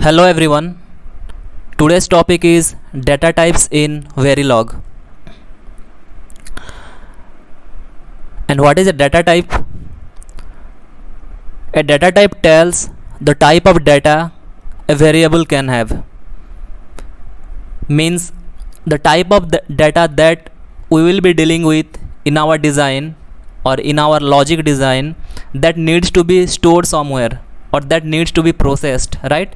Hello everyone. Today's topic is data types in Verilog. And what is a data type? A data type tells the type of data a variable can have. Means the type of the data that we will be dealing with in our design or in our logic design that needs to be stored somewhere or that needs to be processed, right?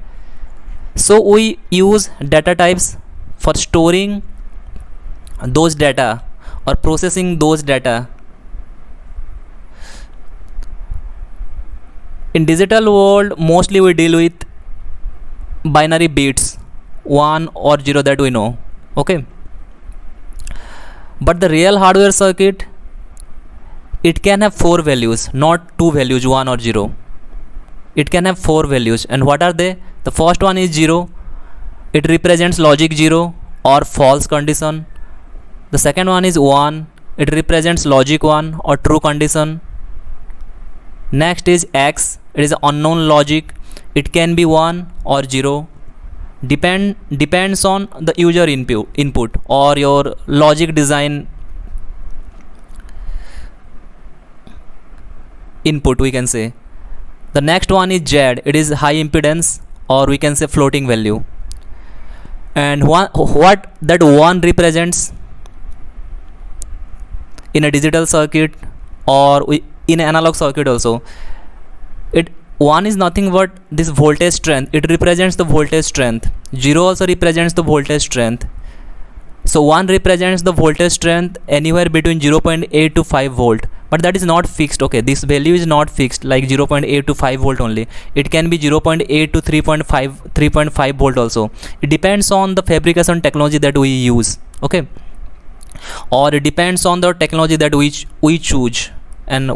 So we use data types for storing those data or processing those data. In digital world, mostly we deal with binary bits 1 or 0 that we know, okay? But the real hardware circuit, it can have 4 values, not 2 values 1 or 0. It can have 4 values. And what are they? The first one is 0. It represents logic 0 or false condition. The second one is 1. It represents logic 1 or true condition. Next is X. It is unknown logic. It can be 1 or 0. Depends on the user input or your logic design input, we can say. The next one is Z. It is high impedance or we can say floating value. And what that 1 represents in a digital circuit or in an analog circuit also. 1 is nothing but this voltage strength. It represents the voltage strength. 0 also represents the voltage strength. So 1 represents the voltage strength anywhere between 0.8 to 5 volt. But that is not fixed, okay? This value is not fixed like 0.8 to 5 volt only. It can be 0.8 to 3.5 volt also. It depends on the fabrication technology that we use, okay? Or it depends on the technology that we choose, and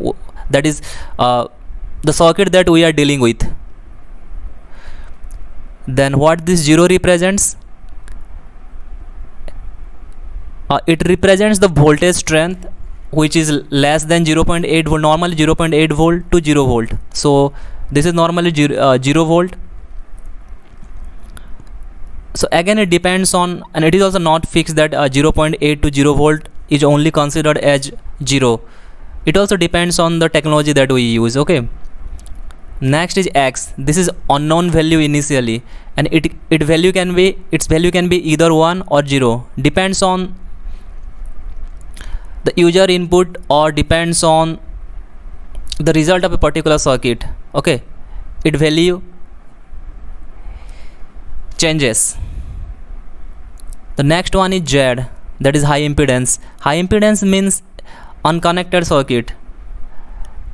that is the circuit that we are dealing with. Then what this 0 represents? It represents the voltage strength which is less than 0.8 volt, normally 0.8 volt to 0 volt. So this is normally 0 volt. So again it depends on, and it is also not fixed that 0.8 to 0 volt is only considered as 0. It also depends on the technology that we use, okay? Next is X. This is unknown value initially, and its value can be either 1 or 0. Depends on the user input or depends on the result of a particular circuit, okay? Its value changes. The next one is Z. That is high impedance. High impedance means unconnected circuit.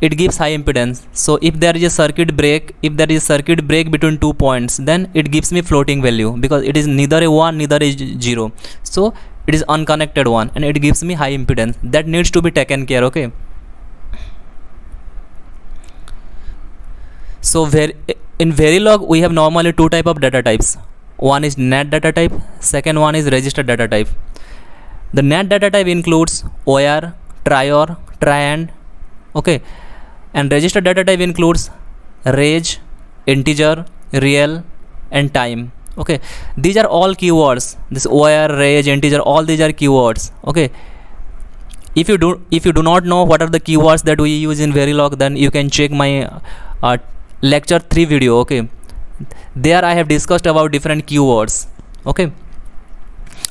It gives high impedance. So if there is a circuit break, between 2 points, then it gives me floating value because it is neither a 1 neither is 0. So it is unconnected one and it gives me high impedance. That needs to be taken care, okay? So in Verilog we have normally 2 type of data types. One is NAT data type, second one is register data type. The NAT data type includes OR, trior, triand, okay? And register data type includes range, integer, real and time, okay? These are all keywords. This OR, range, integer, all these are keywords, okay? If you do not know what are the keywords that we use in Verilog, then you can check my lecture 3 video, okay? There I have discussed about different keywords, okay?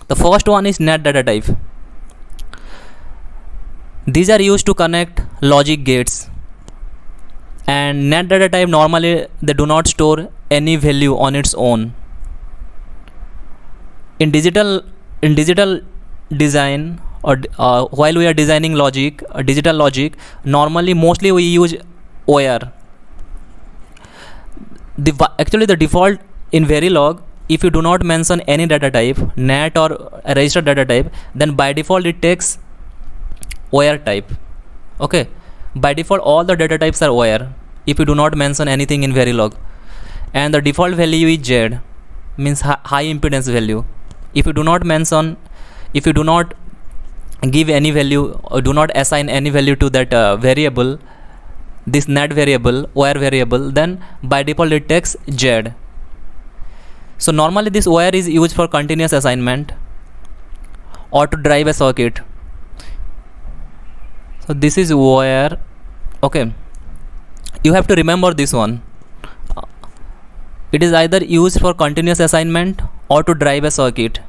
The first one is NAT data type. These are used to connect logic gates, and NAT data type normally they do not store any value on its own. In digital design or while we are designing logic, digital logic, normally mostly we use OR. Actually the default in Verilog, if you do not mention any data type, NAT or register data type, then by default it takes OR type, okay? By default all the data types are OR if you do not mention anything in Verilog. And the default value is Z, means high impedance value. If you do not give any value or do not assign any value to that variable, this NAT variable, OR variable, then by default it takes Z. So normally this OR is used for continuous assignment or to drive a circuit. So this is OR. Okay, you have to remember this one. It is either used for continuous assignment or to drive a circuit.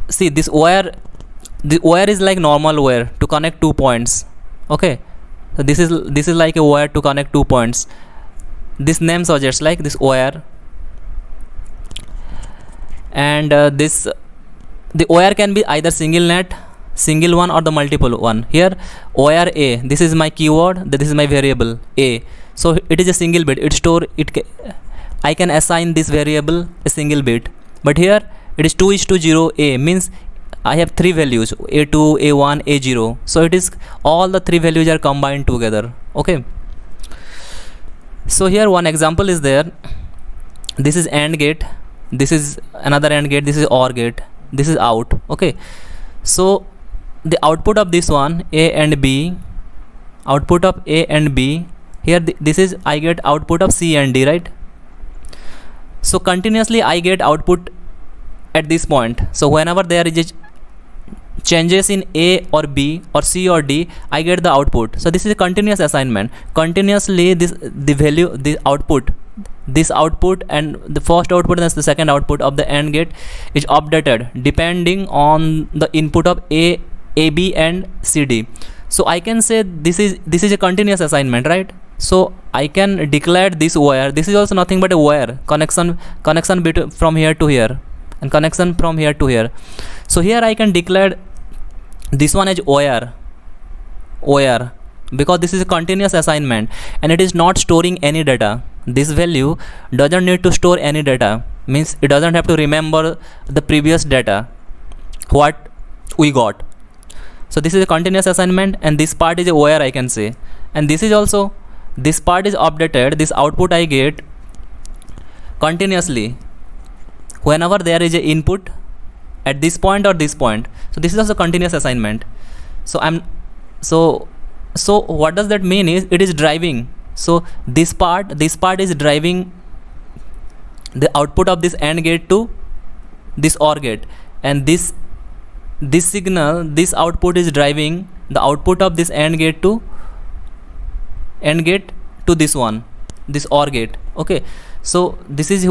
See, this OR, the OR is like normal OR to connect 2 points. Okay, so this is like a OR to connect 2 points. This name suggests like this OR, and the OR can be either single net, single one, or the multiple one. Here OR A, this is my keyword, this is my variable A, so it is a single bit. I can assign this variable a single bit, but here it is 2:0 A, means I have 3 values, A2, A1, A0, so it is all the 3 values are combined together. Okay, so here one example is there. This is AND gate, this is another AND gate, this is OR gate, this is out. Okay, so the output of this one, A and B, output of A and B, here this is I get output of C and D, right? So continuously I get output at this point. So whenever there is changes in A or B or C or D, I get the output. So this is a continuous assignment. Continuously the output and the first output and the second output of the AND gate is updated depending on the input of A, B and C, D. So I can say this is a continuous assignment, right? So I can declare this OR. This is also nothing but a OR connection from here to here and connection from here to here. So here I can declare this one as OR because this is a continuous assignment and it is not storing any data. This value doesn't need to store any data, means it doesn't have to remember the previous data what we got. So this is a continuous assignment and this part is a OR, I can say, and this is also, this part is updated, this output I get continuously whenever there is a input at this point or this point. So this is also continuous assignment. So what does that mean is it is driving. So this part is driving the output of this AND gate to this OR gate, and this signal, this output is driving the output of this AND gate to this one, this OR gate. Okay, so this is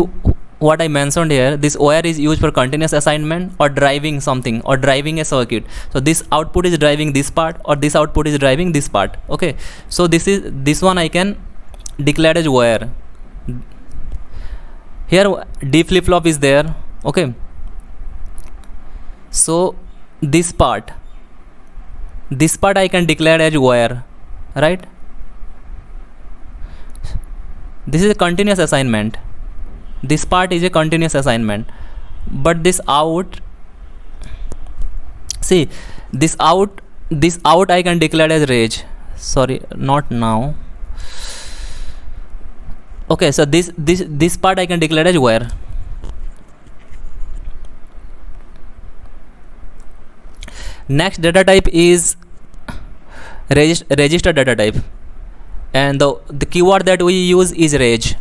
what I mentioned here. This OR is used for continuous assignment or driving something or driving a circuit. So this output is driving this part or this output is driving this part. Okay, so this one I can declare as OR. Here D flip flop is there. Okay, so this part I can declare as OR, right? This is a continuous assignment. This part is a continuous assignment, but this out, see, this out I can declare as rage. Sorry, not now. Okay, so this part I can declare as OR. Next data type is register data type, and the keyword that we use is reg.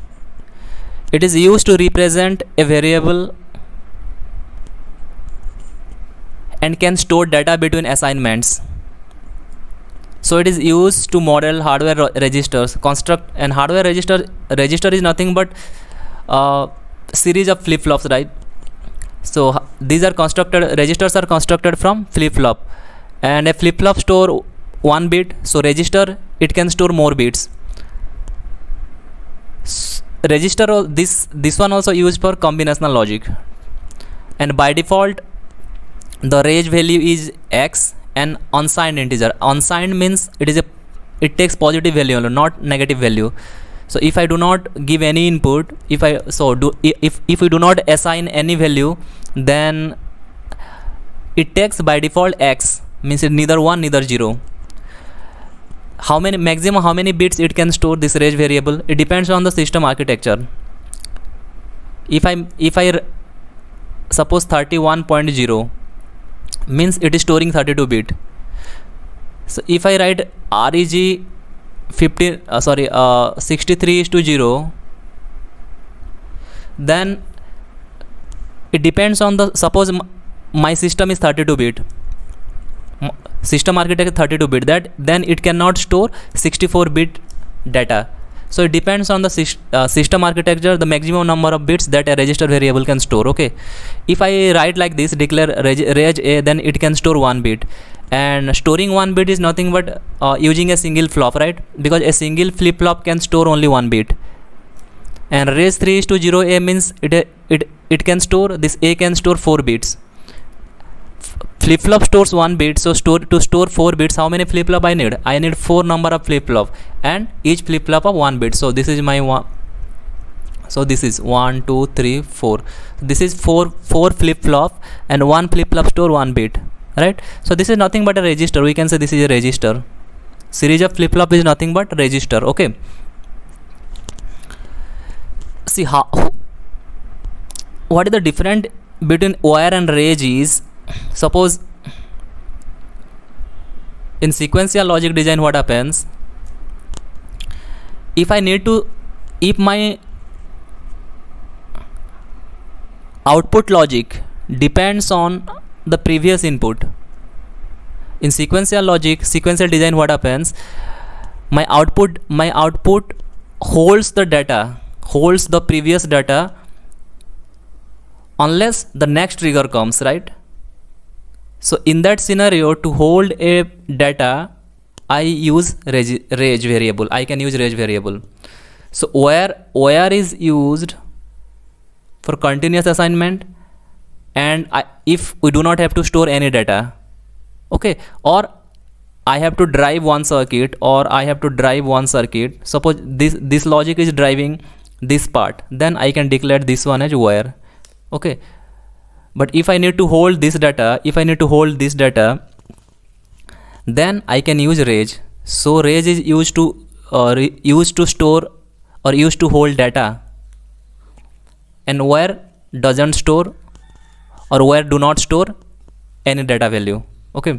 It is used to represent a variable and can store data between assignments. So it is used to model hardware registers, construct, and hardware register is nothing but series of flip-flops, right? So these are constructed, registers are constructed from flip-flop, and a flip-flop store 1 bit, so register it can store more bits. Register, this one also used for combinational logic, and by default the reg value is x and unsigned integer. Unsigned means it takes positive value, not negative value. So if I do not give any input, if we do not assign any value, then it takes by default x, means it neither 1 neither 0. How many bits it can store, this reg variable, it depends on the system architecture. If I suppose 31.0 means it is storing 32 bit. So if I write reg 63:0, then it depends on the, suppose my system is 32 bit, system architecture 32 bit, that then it cannot store 64 bit data. So it depends on the system architecture, the maximum number of bits that a register variable can store. Okay, if I write like this, declare reg a, then it can store 1 bit, and storing 1 bit is nothing but using a single flop, right? Because a single flip flop can store only 1 bit, and reg 3 is to 0 a means it can store, this a can store 4 bits. Flip flop stores 1 bit, so to store 4 bits, how many flip flop I need? I need 4 number of flip flop, and each flip flop of 1 bit. So this is my one. So this is 1 2 3 4. This is 4 flip flop, and 1 flip flop store 1 bit, right? So this is nothing but a register. We can say this is a register. Series of flip flop is nothing but register. Okay. See how, what is the difference between OR and reg is, suppose in sequential logic design, what happens, if my output logic depends on the previous input, in sequential logic, sequential design, what happens, my output holds the data, holds the previous data unless the next trigger comes, right? So in that scenario, to hold a data, I use reg variable. I can use reg variable. So OR is used for continuous assignment, and if we do not have to store any data, okay, or I have to drive one circuit, suppose this logic is driving this part, then I can declare this one as OR. Okay, but if I need to hold this data, then I can use reg. So reg is used to store or used to hold data, and OR doesn't store, or OR do not store any data value. Okay,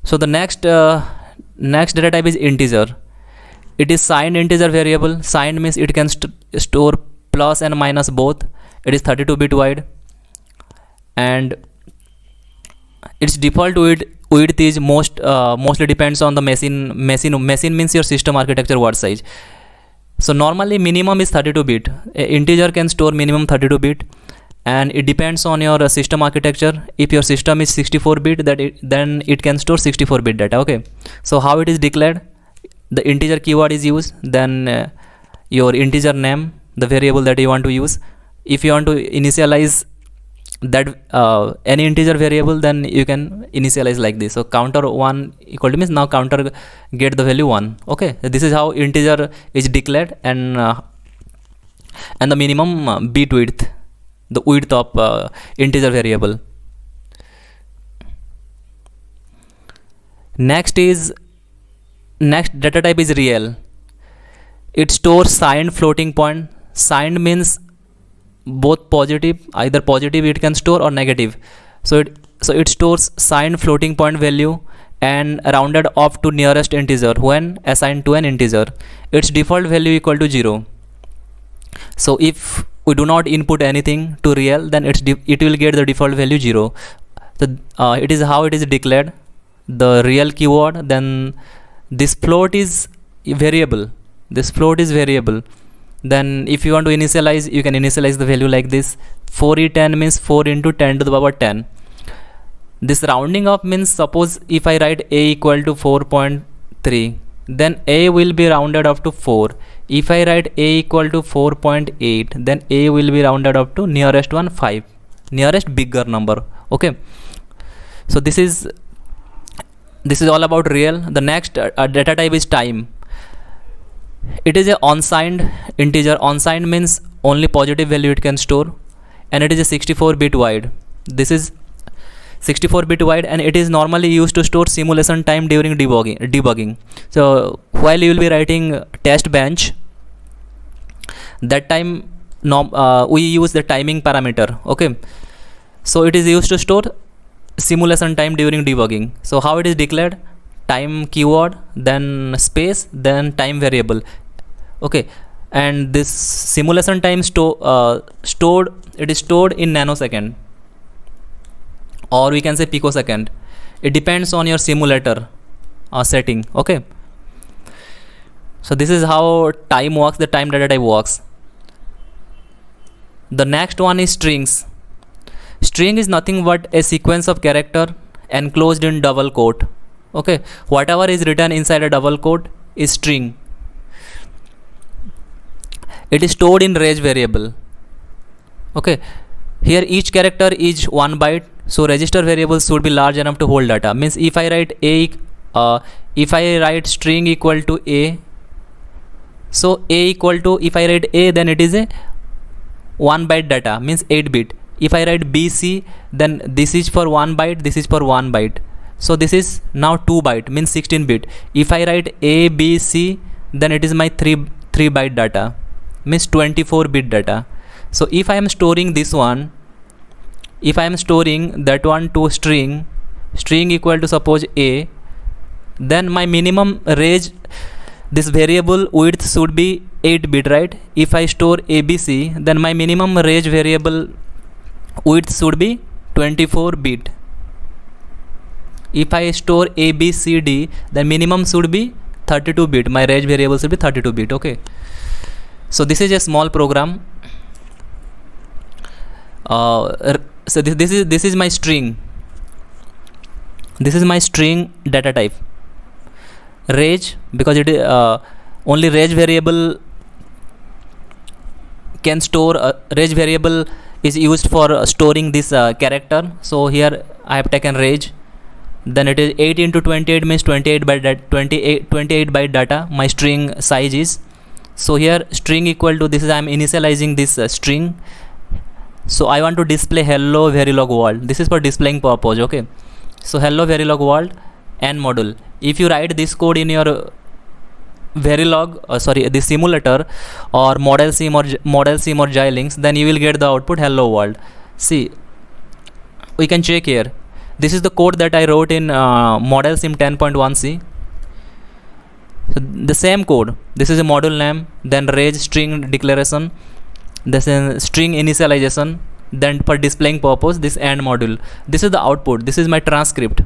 so the next data type is integer. It is signed integer variable. Signed means it can store plus and minus both. It is 32 bit wide, and its default width is mostly depends on the machine means your system architecture word size. So normally minimum is 32 bit. A integer can store minimum 32 bit, and it depends on your system architecture. If your system is 64 bit, then it can store 64 bit data. Okay, so how it is declared? The integer keyword is used, then your integer name, the variable that you want to use. If you want to initialize that any integer variable, then you can initialize like this. So counter 1 equal to means now counter get the value 1. Okay, this is how integer is declared, and the minimum bit width, the width of integer variable. Next data type is real. It stores signed floating point. Signed means both positive, either positive it can store or negative. So it stores signed floating point value and rounded off to nearest integer when assigned to an integer. Its default value equal to 0. So if we do not input anything to real, then it will get the default value 0. So it is how it is declared, the real keyword. Then this float is variable. Then if you want to initialize, you can initialize the value like this. 4e10 means 4 into 10 to the power 10. This rounding up means, suppose if I write a equal to 4.3, then a will be rounded up to 4. If I write a equal to 4.8, then a will be rounded up to nearest one 5, nearest bigger number. Okay, so this is all about real. The next data type is time. It is a unsigned integer. Unsigned means only positive value it can store, and it is a 64 bit wide. This is 64 bit wide, and it is normally used to store simulation time during debugging. So while you will be writing test bench, that time we use the timing parameter. Okay, so it is used to store simulation time during debugging. So how it is declared? Time keyword, then space, then time variable. Okay, and this simulation time stored, it is stored in nanosecond, or we can say picosecond. It depends on your simulator setting. Okay, so this is how time works, the time data type works. The next one is strings. String is nothing but a sequence of character enclosed in double quote. Okay, whatever is written inside a double quote is string. It is stored in range variable. Okay, here each character is 1 byte, so register variables should be large enough to hold data. Means if I write if I write string equal to a, so a equal to, if I write a, then it is a 1 byte data, means 8 bit. If I write bc, then this is for 1 byte, this is for 1 byte, so this is now 2 byte, means 16 bit. If I write a b c, then it is my 3 byte data, means 24 bit data. So if I am storing this one, if I am storing that one to string equal to suppose a, then my minimum range, this variable width should be 8 bit, right? If I store abc, then my minimum range variable width should be 24 bit. If I store abcd, then minimum should be 32 bit, my range variable should be 32 bit. Okay, so this is a small program. So this is my string. This is my string data type. Range, because it is only range variable can store. Range variable is used for storing this character. So here I have taken range. Then it is 8 into 28 means 28 byte data. My string size is. So here string equal to, this is I am initializing this string. So I want to display hello verilog world. This is for displaying purpose. Okay, so hello verilog world and module. If you write this code in your verilog, the simulator or model sim or Xilinx, then you will get the output hello world. See, we can check here. This is the code that I wrote in model sim 10.1c. So the same code. This is a module name, then range string declaration, this is string initialization, then for displaying purpose this AND module. This is the output. This is my transcript.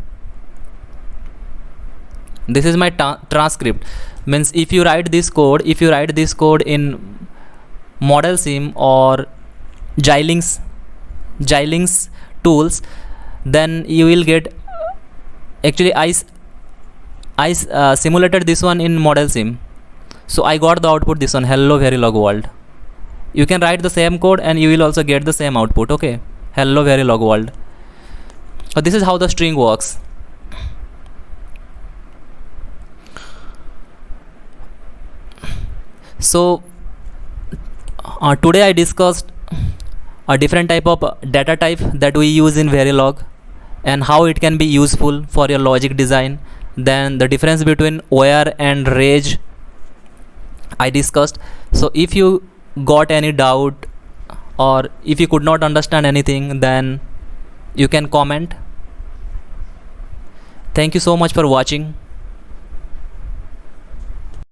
This is my transcript. Means if you write this code, in model sim or Xilinx tools, then you will get, actually I simulated this one in model sim, so I got the output, this one hello verilog world. You can write the same code and you will also get the same output. Okay, hello verilog world. So this is how the string works. So today I discussed a different type of data type that we use in Verilog and how it can be useful for your logic design. Then the difference between OR and range I discussed. So if you got any doubt or if you could not understand anything, then you can comment. Thank you so much for watching.